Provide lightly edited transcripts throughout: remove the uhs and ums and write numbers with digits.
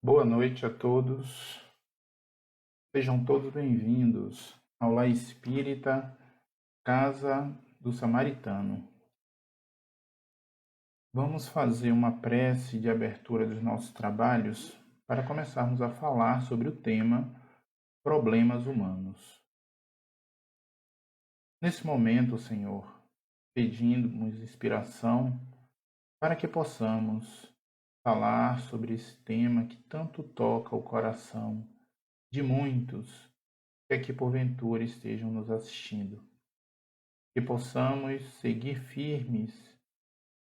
Boa noite a todos. Sejam todos bem-vindos ao Lar Espírita Casa do Samaritano. Vamos fazer uma prece de abertura dos nossos trabalhos para começarmos a falar sobre o tema Problemas Humanos. Nesse momento, Senhor, pedimos inspiração para que possamos falar sobre esse tema que tanto toca o coração de muitos que aqui porventura estejam nos assistindo. Que possamos seguir firmes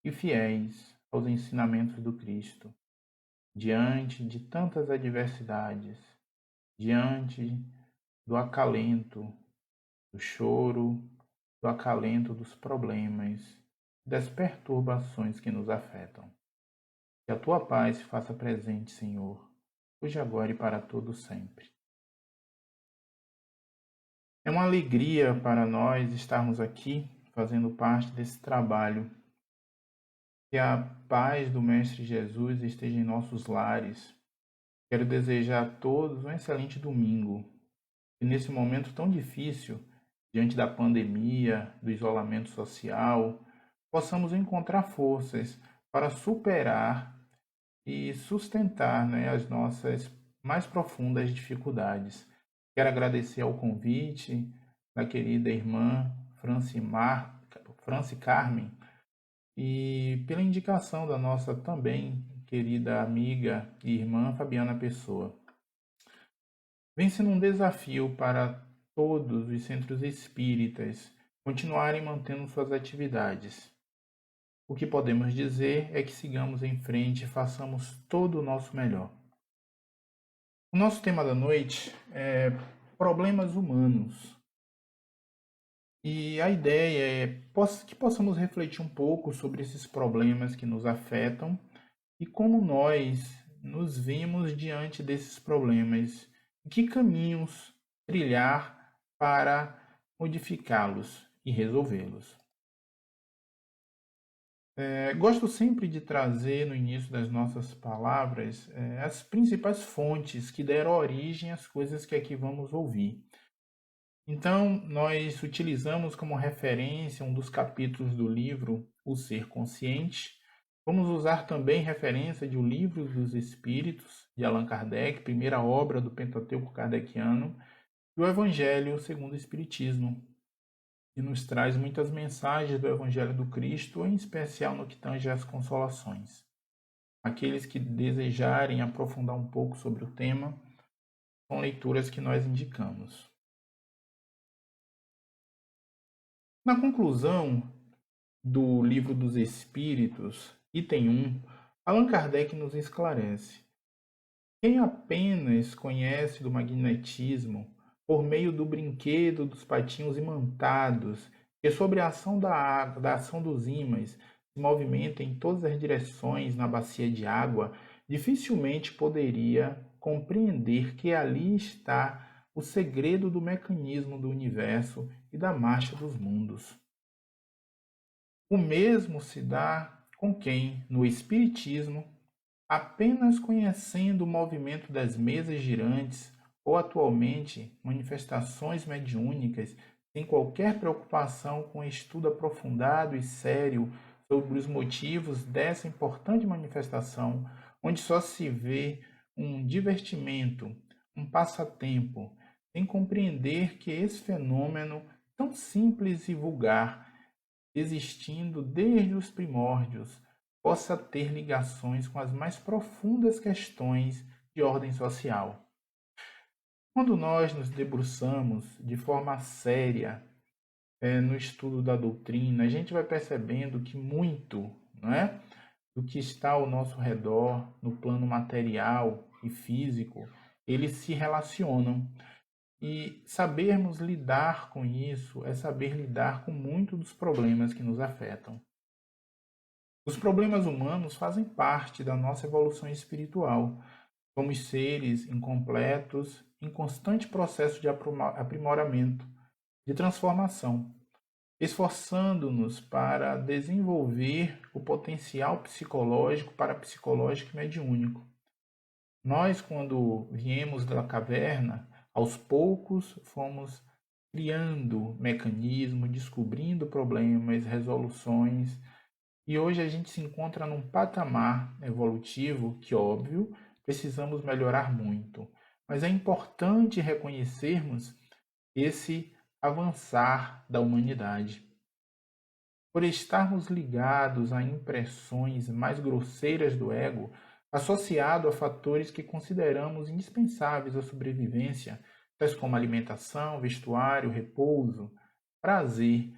e fiéis aos ensinamentos do Cristo, diante de tantas adversidades, diante do acalento, do choro, do acalento dos problemas, das perturbações que nos afetam. Que a tua paz se faça presente, Senhor, hoje, agora e para todo sempre. É uma alegria para nós estarmos aqui fazendo parte desse trabalho. Que a paz do Mestre Jesus esteja em nossos lares. Quero desejar a todos um excelente domingo. E nesse momento tão difícil, diante da pandemia, do isolamento social, possamos encontrar forças para superar e sustentar, as nossas mais profundas dificuldades. Quero agradecer ao convite da querida irmã Franci Carmen e pela indicação da nossa também querida amiga e irmã Fabiana Pessoa. Vem sendo um desafio para todos os centros espíritas continuarem mantendo suas atividades. O que podemos dizer é que sigamos em frente e façamos todo o nosso melhor. O nosso tema da noite é problemas humanos. E a ideia é que possamos refletir um pouco sobre esses problemas que nos afetam e como nós nos vimos diante desses problemas, e que caminhos trilhar para modificá-los e resolvê-los. Gosto sempre de trazer no início das nossas palavras as principais fontes que deram origem às coisas que aqui vamos ouvir. Então, nós utilizamos como referência um dos capítulos do livro O Ser Consciente. Vamos usar também referência de O Livro dos Espíritos, de Allan Kardec, primeira obra do Pentateuco kardeciano, e o Evangelho segundo o Espiritismo, que nos traz muitas mensagens do Evangelho do Cristo, em especial no que tange às consolações. Aqueles que desejarem aprofundar um pouco sobre o tema, são leituras que nós indicamos. Na conclusão do Livro dos Espíritos, item 1, Allan Kardec nos esclarece: quem apenas conhece do magnetismo por meio do brinquedo dos patinhos imantados, que sobre a ação da água, da ação dos ímãs, se movimenta em todas as direções na bacia de água, dificilmente poderia compreender que ali está o segredo do mecanismo do universo e da marcha dos mundos. O mesmo se dá com quem, no Espiritismo, apenas conhecendo o movimento das mesas girantes ou atualmente manifestações mediúnicas, sem qualquer preocupação com estudo aprofundado e sério sobre os motivos dessa importante manifestação, onde só se vê um divertimento, um passatempo, sem compreender que esse fenômeno tão simples e vulgar, existindo desde os primórdios, possa ter ligações com as mais profundas questões de ordem social. Quando nós nos debruçamos de forma séria no estudo da doutrina, a gente vai percebendo que muito, do que está ao nosso redor, no plano material e físico, eles se relacionam. E sabermos lidar com isso é saber lidar com muitos dos problemas que nos afetam. Os problemas humanos fazem parte da nossa evolução espiritual. Somos seres incompletos, em constante processo de aprimoramento, de transformação, esforçando-nos para desenvolver o potencial psicológico, parapsicológico e mediúnico. Nós, quando viemos da caverna, aos poucos fomos criando mecanismos, descobrindo problemas, resoluções, e hoje a gente se encontra num patamar evolutivo que, óbvio, precisamos melhorar muito. Mas é importante reconhecermos esse avançar da humanidade. Por estarmos ligados a impressões mais grosseiras do ego, associado a fatores que consideramos indispensáveis à sobrevivência, tais como alimentação, vestuário, repouso, prazer,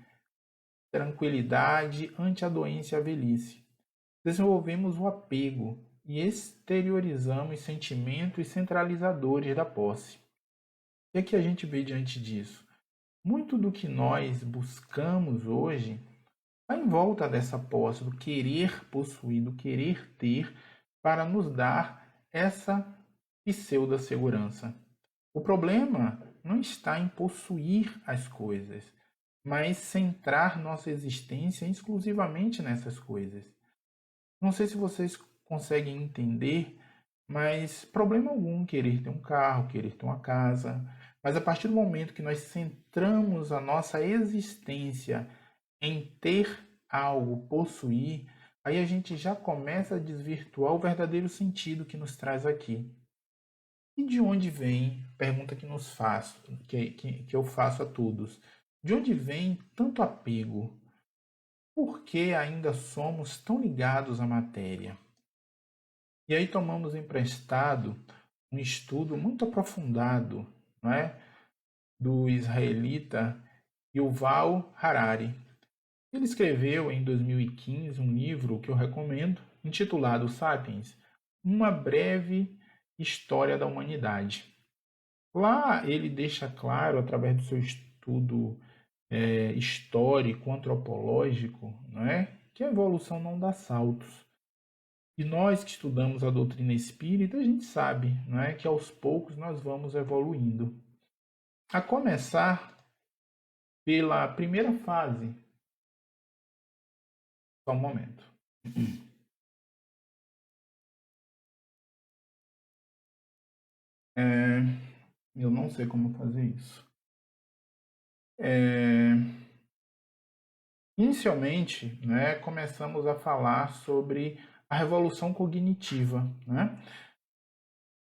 tranquilidade ante a doença e a velhice. Desenvolvemos o apego e exteriorizamos sentimentos centralizadores da posse. O que a gente vê diante disso? Muito do que nós buscamos hoje está em volta dessa posse, do querer possuir, do querer ter, para nos dar essa pseudo-segurança. O problema não está em possuir as coisas, mas centrar nossa existência exclusivamente nessas coisas. Não sei se vocês conseguem entender, mas problema algum querer ter um carro, querer ter uma casa, mas a partir do momento que nós centramos a nossa existência em ter algo, possuir, aí a gente já começa a desvirtuar o verdadeiro sentido que nos traz aqui. E de onde vem, pergunta que nos faço, que eu faço a todos, de onde vem tanto apego? Por que ainda somos tão ligados à matéria? E aí tomamos emprestado um estudo muito aprofundado, não é? Do israelita Yuval Harari. Ele escreveu em 2015 um livro que eu recomendo, intitulado Sapiens, Uma Breve História da Humanidade. Lá ele deixa claro, através do seu estudo histórico, antropológico, não é? Que a evolução não dá saltos. E nós que estudamos a doutrina espírita, a gente sabe, não é, que aos poucos nós vamos evoluindo. A começar pela primeira fase. Só um momento. Eu não sei como fazer isso. Inicialmente, né, começamos a falar sobre a revolução cognitiva, né?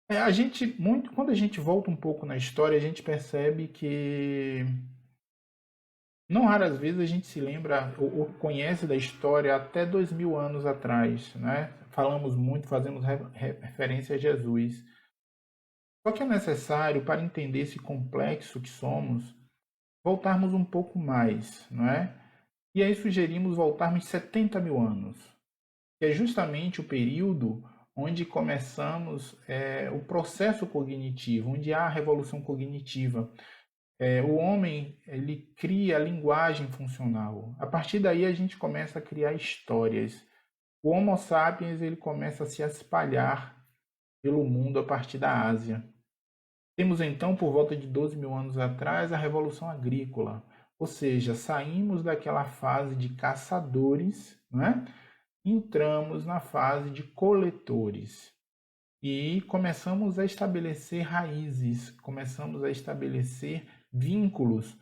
A gente muito, quando a gente volta um pouco na história, a gente percebe que não raras vezes a gente se lembra ou conhece da história até 2000 anos atrás, né? Falamos muito, fazemos referência a Jesus. Só que é necessário, para entender esse complexo que somos, voltarmos um pouco mais, não é? E aí sugerimos voltarmos 70 mil anos, que é justamente o período onde começamos o processo cognitivo, onde há a revolução cognitiva. O homem ele cria a linguagem funcional. A partir daí a gente começa a criar histórias. O Homo sapiens ele começa a se espalhar pelo mundo a partir da Ásia. Temos então, por volta de 12 mil anos atrás, a Revolução Agrícola, ou seja, saímos daquela fase de caçadores, né? Entramos na fase de coletores e começamos a estabelecer raízes, começamos a estabelecer vínculos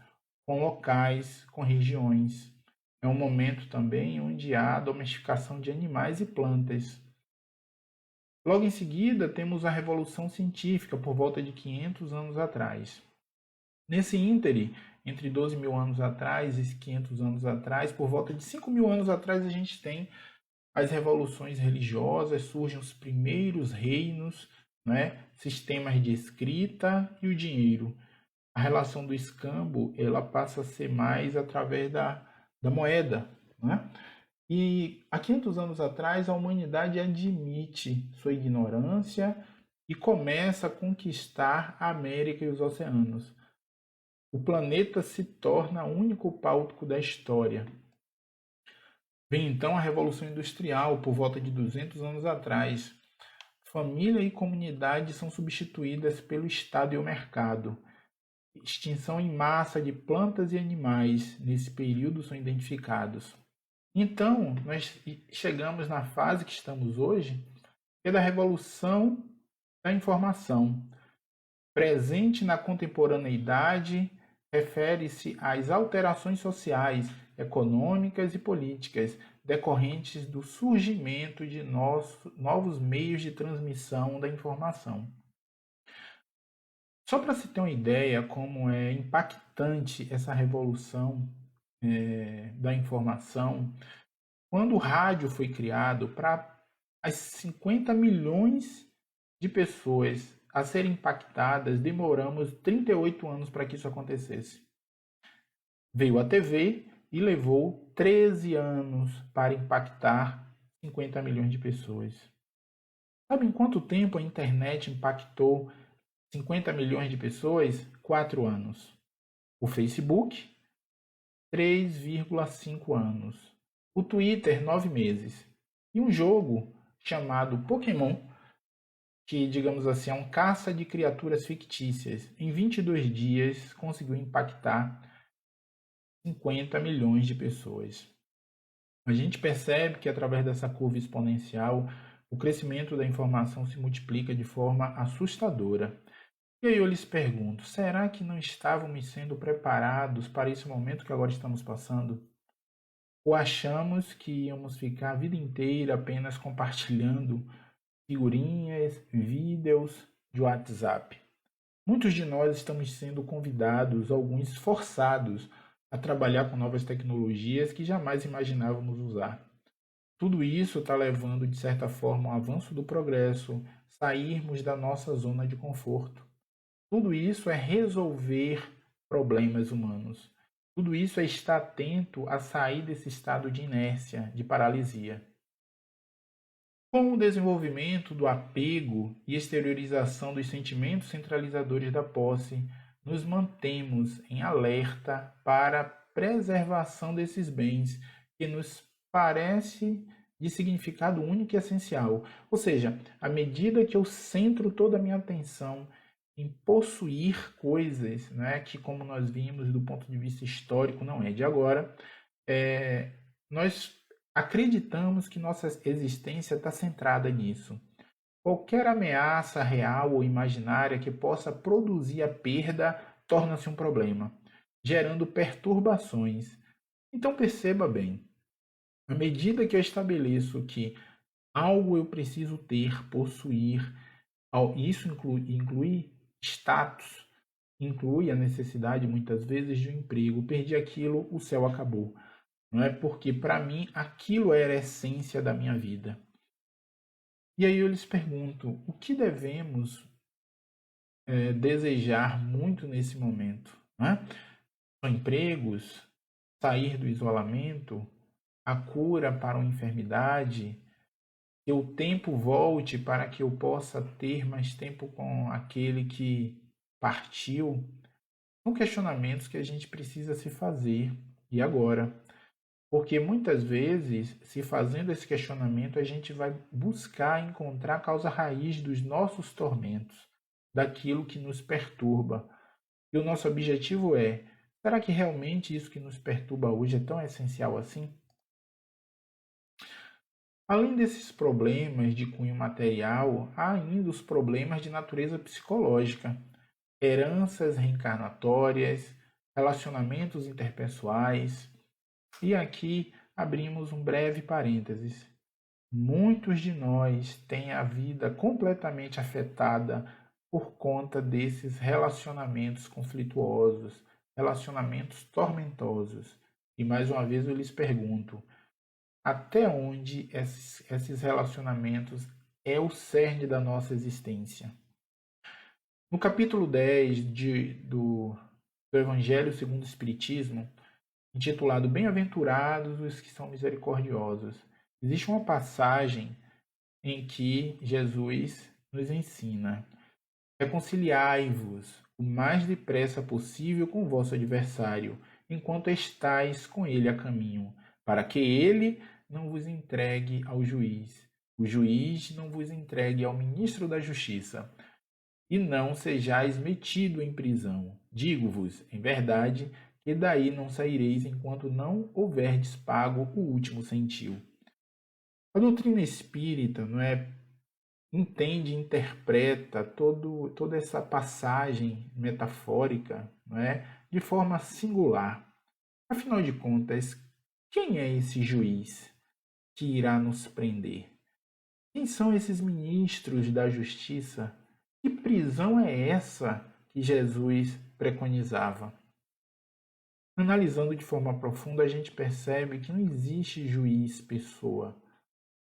com locais, com regiões. É um momento também onde há domesticação de animais e plantas. Logo em seguida, temos a Revolução Científica, por volta de 500 anos atrás. Nesse íntere, entre 12 mil anos atrás e 500 anos atrás, por volta de 5 mil anos atrás, a gente tem as revoluções religiosas, surgem os primeiros reinos, né? Sistemas de escrita e o dinheiro. A relação do escambo ela passa a ser mais através da moeda, né? E há 500 anos atrás, a humanidade admite sua ignorância e começa a conquistar a América e os oceanos. O planeta se torna o único palco da história. Vem então a Revolução Industrial, por volta de 200 anos atrás. Família e comunidade são substituídas pelo Estado e o mercado. Extinção em massa de plantas e animais nesse período são identificados. Então, nós chegamos na fase que estamos hoje, que é da revolução da informação. Presente na contemporaneidade, refere-se às alterações sociais, econômicas e políticas decorrentes do surgimento de novos meios de transmissão da informação. Só para se ter uma ideia como é impactante essa revolução da informação, quando o rádio foi criado, para as 50 milhões de pessoas a serem impactadas, demoramos 38 anos para que isso acontecesse. Veio a TV e levou 13 anos para impactar 50 milhões de pessoas. Sabe em quanto tempo a internet impactou 50 milhões de pessoas? 4 anos. O Facebook, 3,5 anos. O Twitter, 9 meses. E um jogo chamado Pokémon, que, digamos assim, é um caça de criaturas fictícias, em 22 dias conseguiu impactar 50 milhões de pessoas. A gente percebe que, através dessa curva exponencial, o crescimento da informação se multiplica de forma assustadora. E aí eu lhes pergunto, será que não estávamos sendo preparados para esse momento que agora estamos passando? Ou achamos que íamos ficar a vida inteira apenas compartilhando figurinhas, vídeos de WhatsApp? Muitos de nós estamos sendo convidados, alguns forçados, a trabalhar com novas tecnologias que jamais imaginávamos usar. Tudo isso está levando, de certa forma, ao avanço do progresso, sairmos da nossa zona de conforto. Tudo isso é resolver problemas humanos. Tudo isso é estar atento a sair desse estado de inércia, de paralisia. Com o desenvolvimento do apego e exteriorização dos sentimentos centralizadores da posse, nos mantemos em alerta para a preservação desses bens que nos parece de significado único e essencial. Ou seja, à medida que eu centro toda a minha atenção em possuir coisas, né, que, como nós vimos do ponto de vista histórico, não é de agora, nós acreditamos que nossa existência está centrada nisso. Qualquer ameaça real ou imaginária que possa produzir a perda torna-se um problema, gerando perturbações. Então perceba bem, à medida que eu estabeleço que algo eu preciso ter, possuir, isso inclui status, inclui a necessidade muitas vezes de um emprego. Perdi aquilo, o céu acabou. Não é porque para mim aquilo era a essência da minha vida. E aí eu lhes pergunto, o que devemos desejar muito nesse momento? Né? São empregos, sair do isolamento, a cura para uma enfermidade, que o tempo volte para que eu possa ter mais tempo com aquele que partiu. São questionamentos que a gente precisa se fazer. E agora? Porque muitas vezes, se fazendo esse questionamento, a gente vai buscar encontrar a causa raiz dos nossos tormentos, daquilo que nos perturba. E o nosso objetivo é: será que realmente isso que nos perturba hoje é tão essencial assim? Além desses problemas de cunho material, há ainda os problemas de natureza psicológica, heranças reencarnatórias, relacionamentos interpessoais. E aqui abrimos um breve parênteses. Muitos de nós têm a vida completamente afetada por conta desses relacionamentos conflituosos, relacionamentos tormentosos. E mais uma vez eu lhes pergunto, até onde esses relacionamentos é o cerne da nossa existência? No capítulo 10 do Evangelho segundo o Espiritismo, intitulado Bem-aventurados os que são misericordiosos, existe uma passagem em que Jesus nos ensina: reconciliai-vos o mais depressa possível com o vosso adversário, enquanto estáis com ele a caminho, para que ele não vos entregue ao juiz, o juiz não vos entregue ao ministro da justiça, e não sejais metido em prisão. Digo-vos, em verdade, que daí não saireis enquanto não houverdes pago o último centil. A doutrina espírita, não é, entende, interpreta toda essa passagem metafórica, não é, de forma singular. Afinal de contas, quem é esse juiz que irá nos prender? Quem são esses ministros da justiça? Que prisão é essa que Jesus preconizava? Analisando de forma profunda, a gente percebe que não existe juiz-pessoa.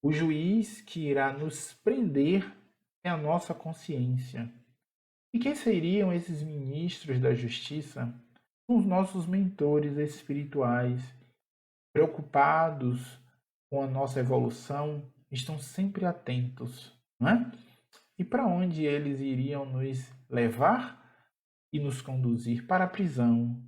O juiz que irá nos prender é a nossa consciência. E quem seriam esses ministros da justiça? São os nossos mentores espirituais, preocupados com a nossa evolução, estão sempre atentos, não é? E para onde eles iriam nos levar e nos conduzir? Para a prisão.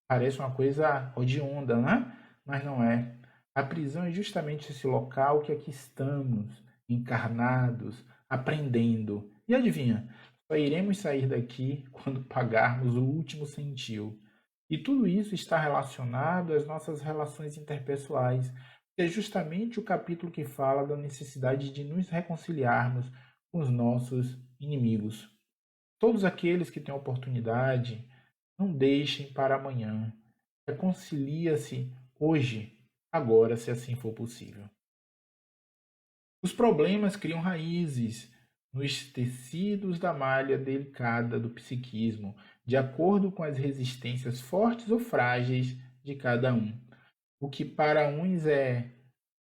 Parece uma coisa odionda, né? Mas não é. A prisão é justamente esse local que aqui estamos, encarnados, aprendendo. E adivinha? Só iremos sair daqui quando pagarmos o último centil. E tudo isso está relacionado às nossas relações interpessoais, que é justamente o capítulo que fala da necessidade de nos reconciliarmos com os nossos inimigos. Todos aqueles que têm oportunidade, não deixem para amanhã. Reconcilia-se hoje, agora, se assim for possível. Os problemas criam raízes nos tecidos da malha delicada do psiquismo, de acordo com as resistências fortes ou frágeis de cada um. O que para uns é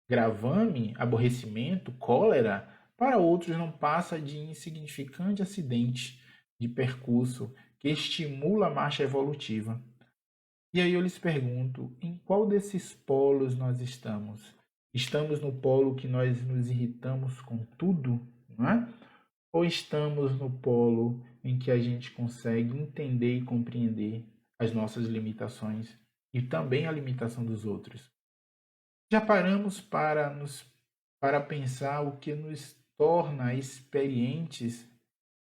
gravame, aborrecimento, cólera, para outros não passa de insignificante acidente de percurso que estimula a marcha evolutiva. E aí eu lhes pergunto, em qual desses polos nós estamos? Estamos no polo que nós nos irritamos com tudo, não é? Ou estamos no polo em que a gente consegue entender e compreender as nossas limitações e também a limitação dos outros? Já paramos para pensar o que nos torna experientes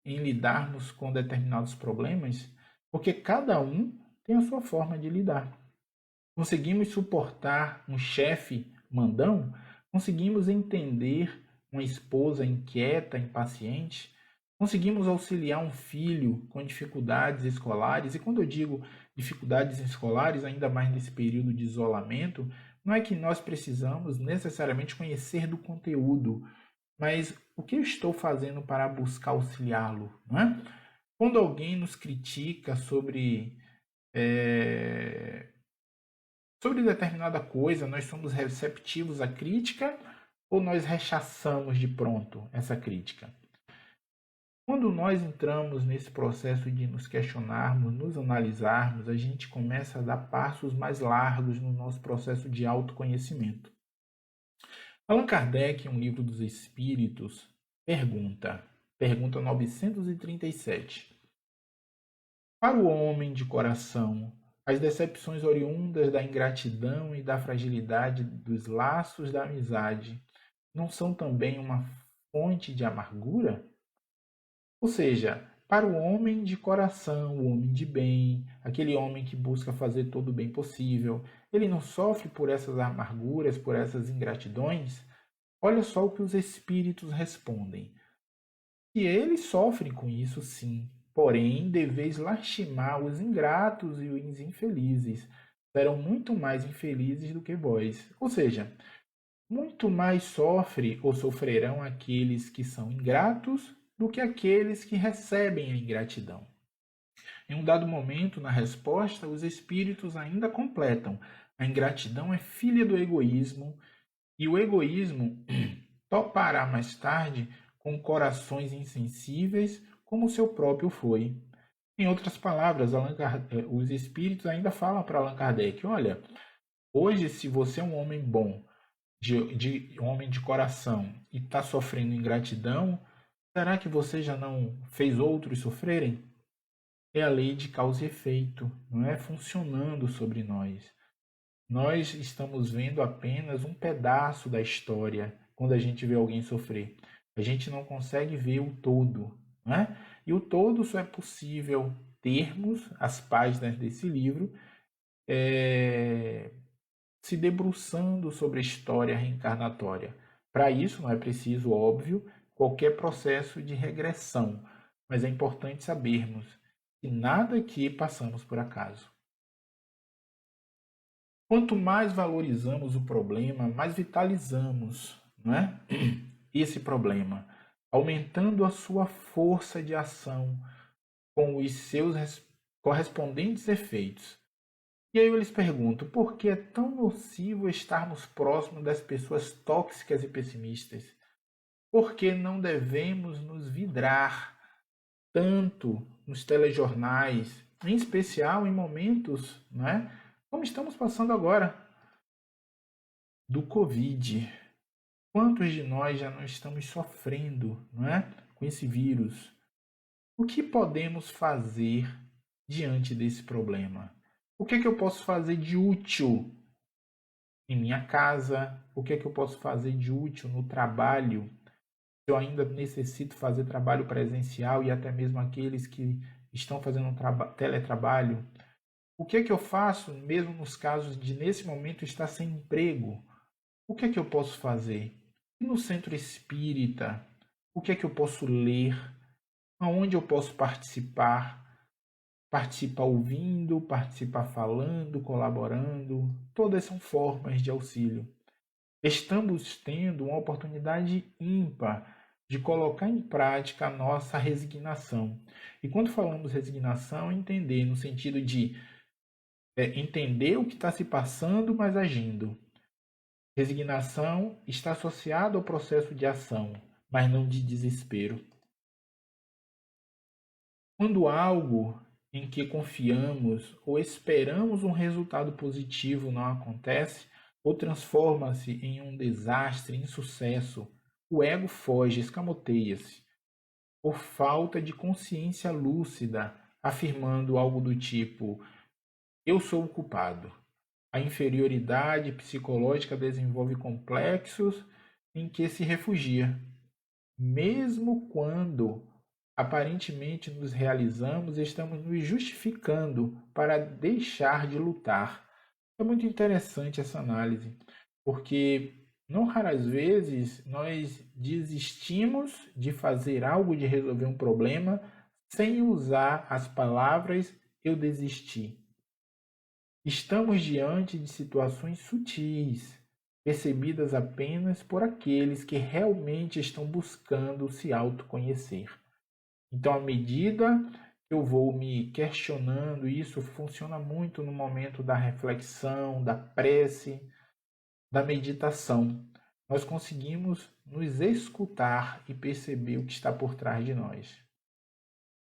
em lidarmos com determinados problemas? Porque cada um tem a sua forma de lidar. Conseguimos suportar um chefe mandão? Conseguimos entender uma esposa inquieta, impaciente? Conseguimos auxiliar um filho com dificuldades escolares? E quando eu digo dificuldades escolares, ainda mais nesse período de isolamento, não é que nós precisamos necessariamente conhecer do conteúdo, mas o que eu estou fazendo para buscar auxiliá-lo, não é? Quando alguém nos critica sobre determinada coisa, nós somos receptivos à crítica ou nós rechaçamos de pronto essa crítica? Quando nós entramos nesse processo de nos questionarmos, nos analisarmos, a gente começa a dar passos mais largos no nosso processo de autoconhecimento. Allan Kardec, em um livro dos Espíritos, pergunta 937. Para o homem de coração, as decepções oriundas da ingratidão e da fragilidade dos laços da amizade não são também uma fonte de amargura? Ou seja, para o homem de coração, o homem de bem, aquele homem que busca fazer todo o bem possível, ele não sofre por essas amarguras, por essas ingratidões? Olha só o que os espíritos respondem. E eles sofrem com isso, sim. Porém, deveis lastimar os ingratos e os infelizes. Serão muito mais infelizes do que vós. Ou seja, muito mais sofre ou sofrerão aqueles que são ingratos do que aqueles que recebem a ingratidão. Em um dado momento, na resposta, os espíritos ainda completam: a ingratidão é filha do egoísmo, e o egoísmo topará mais tarde com corações insensíveis, como o seu próprio foi. Em outras palavras, os espíritos ainda falam para Allan Kardec: olha, hoje, se você é um homem bom, um homem de coração, e está sofrendo ingratidão, será que você já não fez outros sofrerem? É a lei de causa e efeito, não é? Funcionando sobre nós. Nós estamos vendo apenas um pedaço da história quando a gente vê alguém sofrer. A gente não consegue ver o todo, né? E o todo só é possível termos as páginas desse livro se debruçando sobre a história reencarnatória. Para isso, não é preciso, óbvio, qualquer processo de regressão, mas é importante sabermos que nada aqui passamos por acaso. Quanto mais valorizamos o problema, mais vitalizamos, não é? Esse problema, aumentando a sua força de ação com os seus correspondentes efeitos. E aí eu lhes pergunto, por que é tão nocivo estarmos próximos das pessoas tóxicas e pessimistas? Por que não devemos nos vidrar tanto nos telejornais, em especial em momentos, não é? Como estamos passando agora, do Covid. Quantos de nós já não estamos sofrendo, não é? Com esse vírus? O que podemos fazer diante desse problema? O que é que eu posso fazer de útil em minha casa? O que é que eu posso fazer de útil no trabalho? Eu ainda necessito fazer trabalho presencial e até mesmo aqueles que estão fazendo teletrabalho. O que é que eu faço mesmo nos casos de, nesse momento, estar sem emprego? O que é que eu posso fazer? E no centro espírita, o que é que eu posso ler? Aonde eu posso participar? Participar ouvindo, participar falando, colaborando. Todas são formas de auxílio. Estamos tendo uma oportunidade ímpar de colocar em prática a nossa resignação. E quando falamos resignação, entender no sentido de entender o que está se passando, mas agindo. Resignação está associada ao processo de ação, mas não de desespero. Quando algo em que confiamos ou esperamos um resultado positivo não acontece, ou transforma-se em um desastre, insucesso, o ego foge, escamoteia-se, por falta de consciência lúcida, afirmando algo do tipo: eu sou o culpado. A inferioridade psicológica desenvolve complexos em que se refugia. Mesmo quando aparentemente nos realizamos, estamos nos justificando para deixar de lutar. É muito interessante essa análise, porque não raras vezes nós desistimos de fazer algo, de resolver um problema, sem usar as palavras eu desisti. Estamos diante de situações sutis, percebidas apenas por aqueles que realmente estão buscando se autoconhecer. Então, à medida que eu vou me questionando, isso funciona muito no momento da reflexão, da prece, da meditação. Nós conseguimos nos escutar e perceber o que está por trás de nós.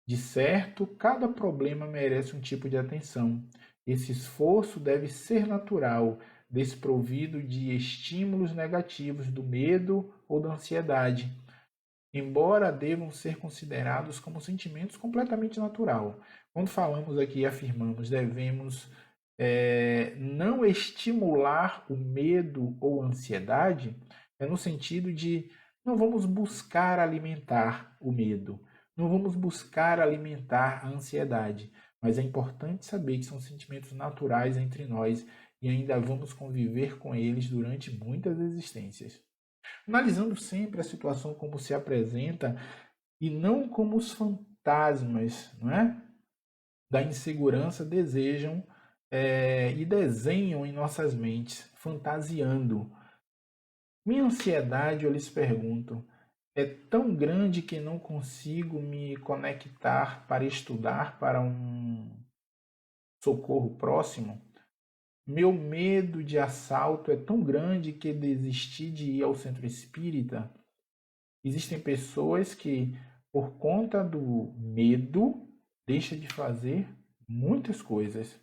De certo, cada problema merece um tipo de atenção. Esse esforço deve ser natural, desprovido de estímulos negativos do medo ou da ansiedade, embora devam ser considerados como sentimentos completamente natural. Quando falamos aqui e afirmamos devemos não estimular o medo ou a ansiedade, é no sentido de não vamos buscar alimentar o medo, não vamos buscar alimentar a ansiedade, mas é importante saber que são sentimentos naturais entre nós e ainda vamos conviver com eles durante muitas existências. Analisando sempre a situação como se apresenta e não como os fantasmas, não é? Da insegurança desejam e desenham em nossas mentes, fantasiando. Minha ansiedade, eu lhes pergunto, é tão grande que não consigo me conectar para estudar para um socorro próximo? Meu medo de assalto é tão grande que desisti de ir ao centro espírita? Existem pessoas que, por conta do medo, deixam de fazer muitas coisas.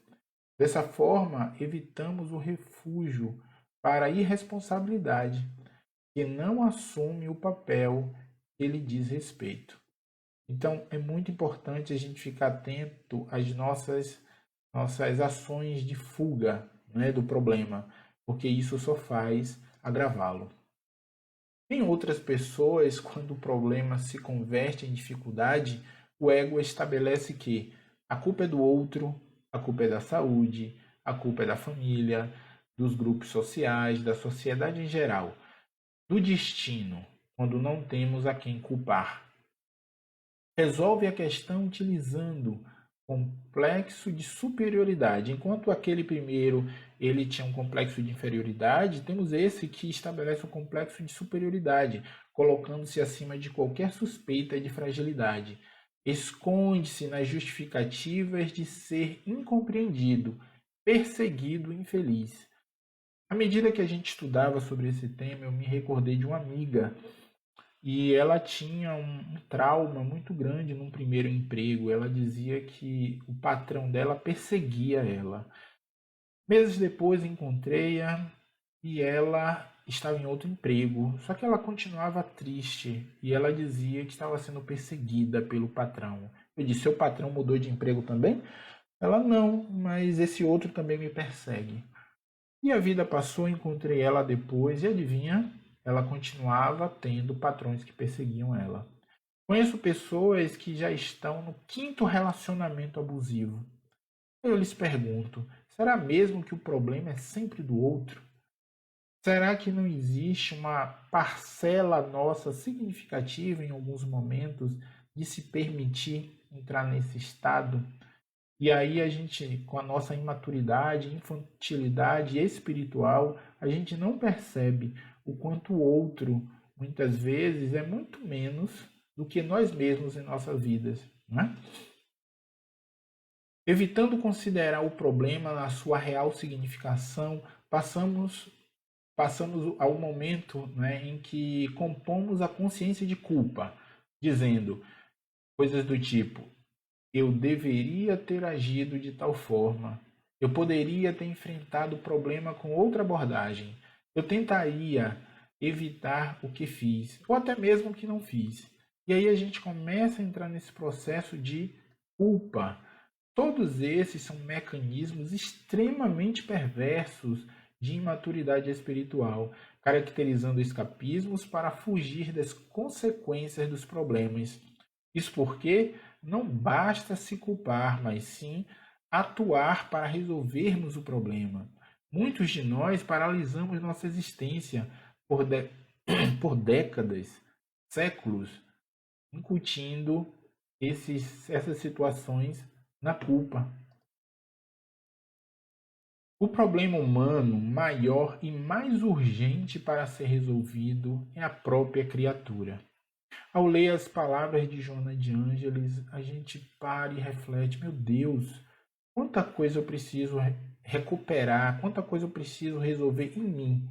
Dessa forma, evitamos o refúgio para a irresponsabilidade, que não assume o papel que lhe diz respeito. Então, é muito importante a gente ficar atento às nossas ações de fuga, né, do problema, porque isso só faz agravá-lo. Em outras pessoas, quando o problema se converte em dificuldade, o ego estabelece que a culpa é do outro, a culpa é da saúde, a culpa é da família, dos grupos sociais, da sociedade em geral, do destino. quando não temos a quem culpar. Resolve a questão utilizando complexo de superioridade. Enquanto aquele primeiro ele tinha um complexo de inferioridade, temos esse que estabelece um complexo de superioridade, colocando-se acima de qualquer suspeita de fragilidade. Esconde-se nas justificativas de ser incompreendido, perseguido e infeliz. À medida que a gente estudava sobre esse tema, eu me recordei de uma amiga e ela tinha um trauma muito grande num primeiro emprego. Ela dizia que o patrão dela perseguia ela. Meses depois encontrei-a e ela estava em outro emprego. Só que ela continuava triste e ela dizia que estava sendo perseguida pelo patrão. Eu disse: seu patrão mudou de emprego também? Ela: não, mas esse outro também me persegue. E a vida passou, encontrei ela depois e adivinha? Ela continuava tendo patrões que perseguiam ela. Conheço pessoas que já estão no quinto relacionamento abusivo. Eu lhes pergunto: será mesmo que o problema é sempre do outro? Será que não existe uma parcela nossa significativa em alguns momentos de se permitir entrar nesse estado? E aí a gente, com a nossa imaturidade, infantilidade espiritual, a gente não percebe o quanto o outro, muitas vezes, é muito menos do que nós mesmos em nossas vidas, não é? Evitando considerar o problema na sua real significação, passamos ao momento, né, em que compomos a consciência de culpa, dizendo coisas do tipo: eu deveria ter agido de tal forma. Eu poderia ter enfrentado o problema com outra abordagem. Eu tentaria evitar o que fiz, ou até mesmo o que não fiz. E aí a gente começa a entrar nesse processo de culpa. Todos esses são mecanismos extremamente perversos de imaturidade espiritual, caracterizando escapismos para fugir das consequências dos problemas. Isso porque não basta se culpar, mas sim atuar para resolvermos o problema. Muitos de nós paralisamos nossa existência por décadas, séculos, incutindo essas situações na culpa. O problema humano maior e mais urgente para ser resolvido é a própria criatura. Ao ler as palavras de Joana de Ângeles, a gente para e reflete: meu Deus, quanta coisa eu preciso recuperar, quanta coisa eu preciso resolver em mim.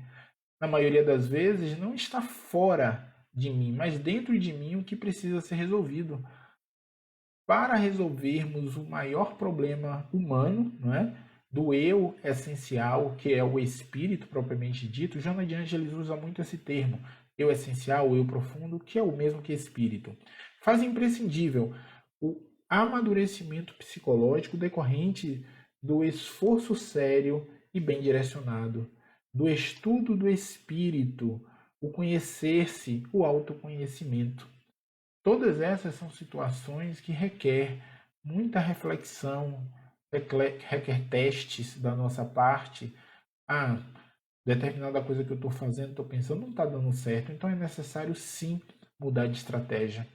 Na maioria das vezes, não está fora de mim, mas dentro de mim o que precisa ser resolvido. Para resolvermos o maior problema humano, não é? Do eu essencial, que é o espírito propriamente dito, Joana de Ângeles usa muito esse termo, eu essencial, o eu profundo, que é o mesmo que espírito. Faz imprescindível o amadurecimento psicológico decorrente do esforço sério e bem direcionado, do estudo do espírito, o conhecer-se, o autoconhecimento. Todas essas são situações que requer muita reflexão, requer testes da nossa parte. Ah, determinada coisa que eu estou fazendo, estou pensando, não está dando certo, então é necessário sim mudar de estratégia.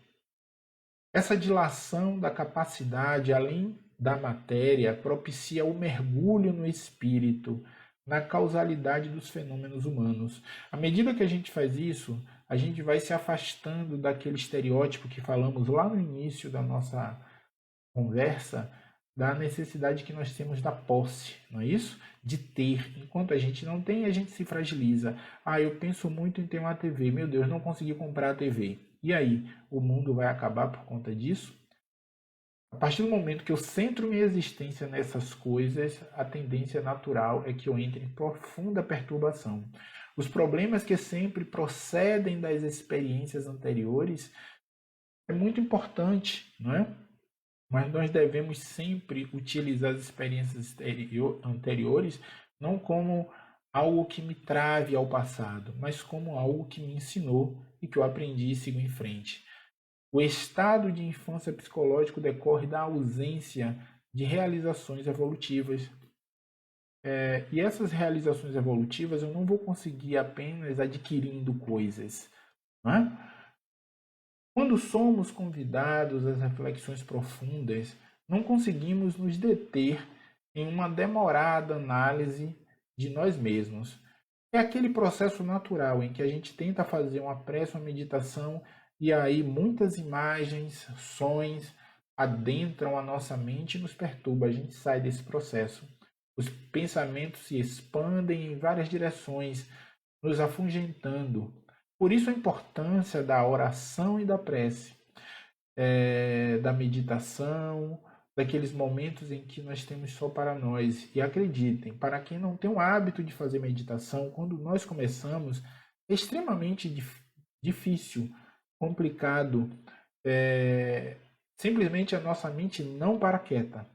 Essa dilação da capacidade, além da matéria, propicia o mergulho no espírito, na causalidade dos fenômenos humanos. À medida que a gente faz isso, a gente vai se afastando daquele estereótipo que falamos lá no início da nossa conversa, da necessidade que nós temos da posse, não é isso? De ter. Enquanto a gente não tem, a gente se fragiliza. Ah, eu penso muito em ter uma TV. Meu Deus, não consegui comprar a TV. E aí, o mundo vai acabar por conta disso? A partir do momento que eu centro minha existência nessas coisas, a tendência natural é que eu entre em profunda perturbação. Os problemas que sempre procedem das experiências anteriores é muito importante, não é? Mas nós devemos sempre utilizar as experiências anteriores não como algo que me trave ao passado, mas como algo que me ensinou e que eu aprendi e sigo em frente. O estado de infância psicológico decorre da ausência de realizações evolutivas. E essas realizações evolutivas eu não vou conseguir apenas adquirindo coisas. não é? Quando somos convidados às reflexões profundas, não conseguimos nos deter em uma demorada análise de nós mesmos. É aquele processo natural em que a gente tenta fazer uma prece, uma meditação, e aí muitas imagens, sons adentram a nossa mente e nos perturba. A gente sai desse processo. Os pensamentos se expandem em várias direções, nos afugentando. Por isso a importância da oração e da prece, da meditação, daqueles momentos em que nós temos só para nós. E acreditem, para quem não tem o hábito de fazer meditação, quando nós começamos, é extremamente difícil, complicado. Simplesmente a nossa mente não para quieta.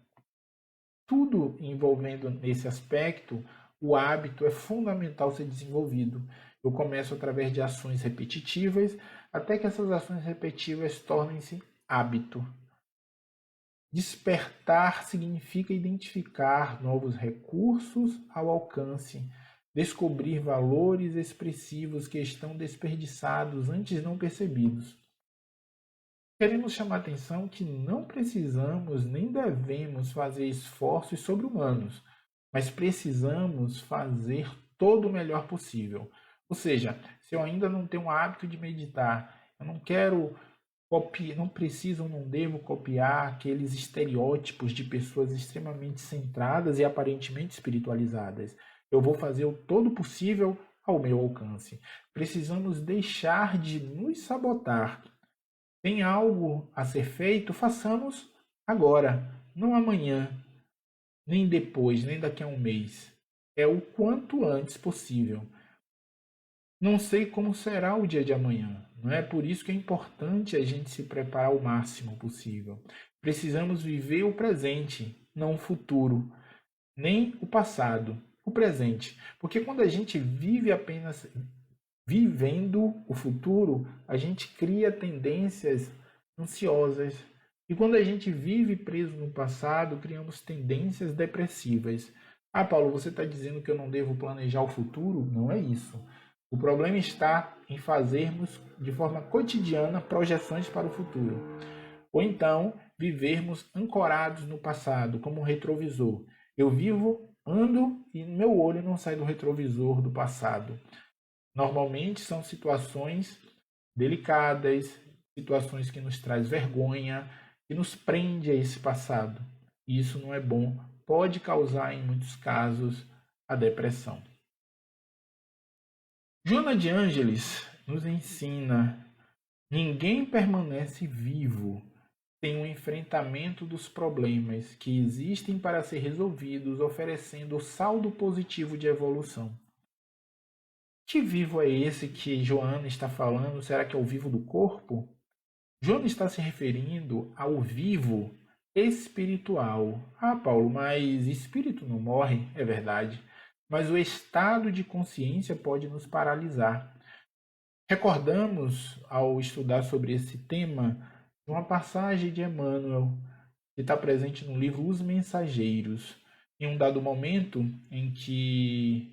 Tudo envolvendo nesse aspecto, o hábito é fundamental ser desenvolvido. Eu começo através de ações repetitivas, até que essas ações repetitivas tornem-se hábito. Despertar significa identificar novos recursos ao alcance, descobrir valores expressivos que estão desperdiçados antes não percebidos. Queremos chamar a atenção que não precisamos nem devemos fazer esforços sobre-humanos, mas precisamos fazer todo o melhor possível. Ou seja, se eu ainda não tenho o hábito de meditar, eu não quero copiar, não preciso, não devo copiar aqueles estereótipos de pessoas extremamente centradas e aparentemente espiritualizadas. Eu vou fazer o todo possível ao meu alcance. Precisamos deixar de nos sabotar. Tem algo a ser feito? Façamos agora, não amanhã, nem depois, nem daqui a um mês. É o quanto antes possível. Não sei como será o dia de amanhã, não é? Por isso que é importante a gente se preparar o máximo possível. Precisamos viver o presente, não o futuro, nem o passado, o presente. Porque quando a gente vive apenas vivendo o futuro, a gente cria tendências ansiosas. E quando a gente vive preso no passado, criamos tendências depressivas. Ah, Paulo, você está dizendo que eu não devo planejar o futuro? Não é isso. O problema está em fazermos de forma cotidiana projeções para o futuro. Ou então, vivermos ancorados no passado, como um retrovisor. Eu vivo, ando e meu olho não sai do retrovisor do passado. Normalmente são situações delicadas, situações que nos traz vergonha, que nos prende a esse passado. E isso não é bom, pode causar em muitos casos a depressão. Joana de Ângeles nos ensina: ninguém permanece vivo sem um enfrentamento dos problemas que existem para ser resolvidos, oferecendo o saldo positivo de evolução. Que vivo é esse que Joana está falando? Será que é o vivo do corpo? Joana está se referindo ao vivo espiritual. Ah, Paulo, mas espírito não morre, é verdade. Mas o estado de consciência pode nos paralisar. Recordamos, ao estudar sobre esse tema, uma passagem de Emmanuel, que está presente no livro Os Mensageiros. Em um dado momento em que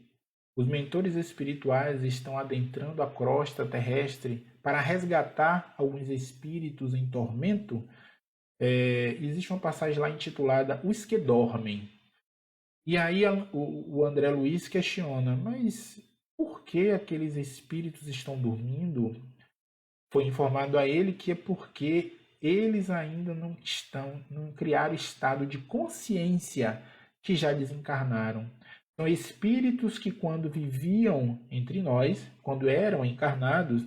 os mentores espirituais estão adentrando a crosta terrestre para resgatar alguns espíritos em tormento. Existe uma passagem lá intitulada Os que Dormem. E aí o André Luiz questiona, mas por que aqueles espíritos estão dormindo? Foi informado a ele que é porque eles ainda não criaram estado de consciência que já desencarnaram. São espíritos que, quando viviam entre nós, quando eram encarnados,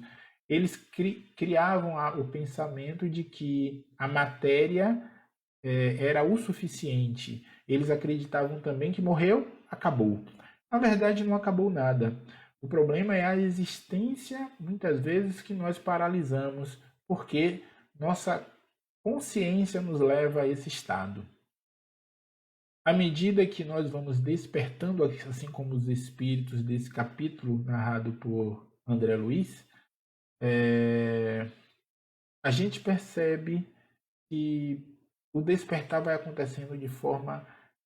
eles criavam o pensamento de que a matéria era o suficiente. Eles acreditavam também que morreu, acabou. Na verdade, não acabou nada. O problema é a existência, muitas vezes, que nós paralisamos, porque nossa consciência nos leva a esse estado. À medida que nós vamos despertando, assim como os espíritos desse capítulo narrado por André Luiz, a gente percebe que o despertar vai acontecendo de forma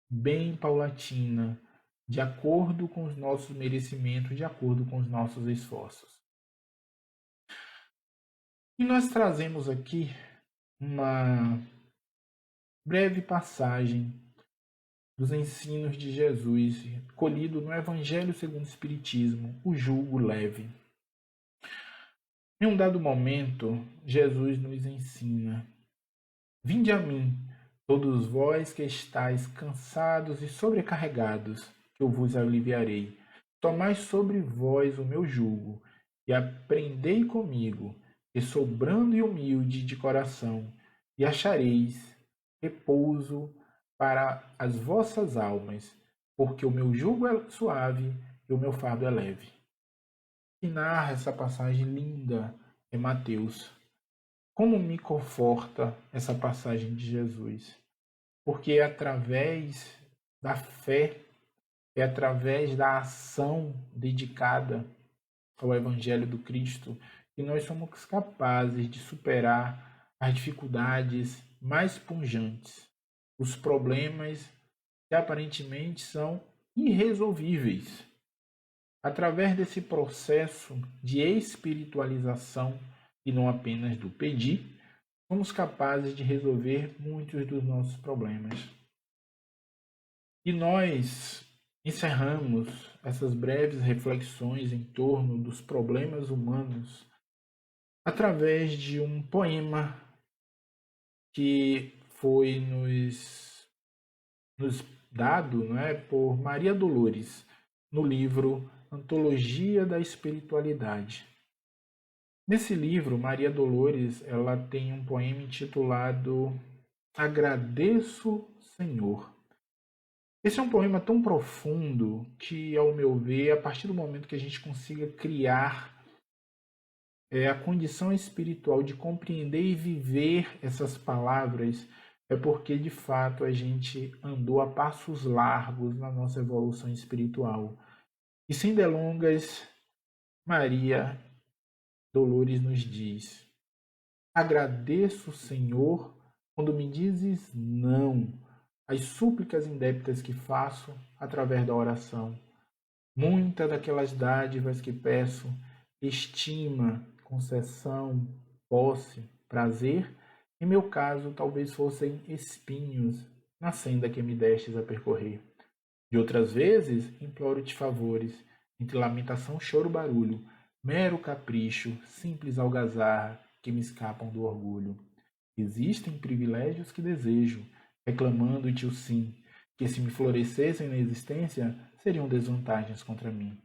bem paulatina, de acordo com os nossos merecimentos, de acordo com os nossos esforços. E nós trazemos aqui uma breve passagem dos ensinos de Jesus, colhido no Evangelho segundo o Espiritismo, o jugo leve. Em um dado momento, Jesus nos ensina: Vinde a mim, todos vós que estáis cansados e sobrecarregados, que eu vos aliviarei. Tomai sobre vós o meu jugo, e aprendei comigo, que sou brando e humilde de coração, e achareis repouso para as vossas almas, porque o meu jugo é suave e o meu fardo é leve. E narra essa passagem linda é Mateus. Como me conforta essa passagem de Jesus, porque é através da fé, é através da ação dedicada ao Evangelho do Cristo que nós somos capazes de superar as dificuldades mais punjantes, os problemas que aparentemente são irresolvíveis. Através desse processo de espiritualização e não apenas do pedir, somos capazes de resolver muitos dos nossos problemas. E nós encerramos essas breves reflexões em torno dos problemas humanos através de um poema que foi nos dado, não é, por Maria Dolores no livro Antologia da Espiritualidade. Nesse livro, Maria Dolores ela tem um poema intitulado Agradeço, Senhor. Esse é um poema tão profundo que, ao meu ver, a partir do momento que a gente consiga criar a condição espiritual de compreender e viver essas palavras, é porque, de fato, a gente andou a passos largos na nossa evolução espiritual. E, sem delongas, Maria Dolores nos diz: Agradeço, Senhor, quando me dizes não às súplicas indébitas que faço através da oração. Muitas daquelas dádivas que peço, estima, concessão, posse, prazer, em meu caso talvez fossem espinhos na senda que me destes a percorrer. De outras vezes, imploro-te favores, entre lamentação, choro, barulho, mero capricho, simples algazarra, que me escapam do orgulho. Existem privilégios que desejo, reclamando-te o sim, que se me florescessem na existência, seriam desvantagens contra mim.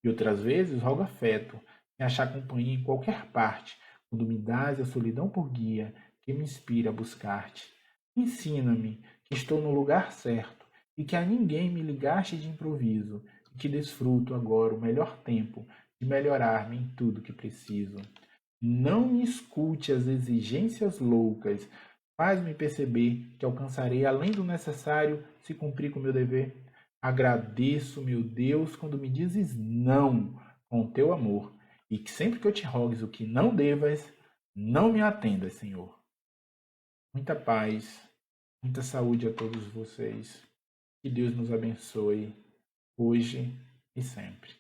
E outras vezes rogo afeto, me achar companhia em qualquer parte, quando me dás a solidão por guia, que me inspira a buscar-te. Ensina-me que estou no lugar certo, e que a ninguém me ligaste de improviso, e que desfruto agora o melhor tempo de melhorar-me em tudo que preciso. Não me escute as exigências loucas. Faz-me perceber que alcançarei além do necessário se cumprir com o meu dever. Agradeço, meu Deus, quando me dizes não com o teu amor, e que sempre que eu te rogues o que não devas, não me atendas, Senhor. Muita paz, muita saúde a todos vocês. Que Deus nos abençoe, hoje e sempre.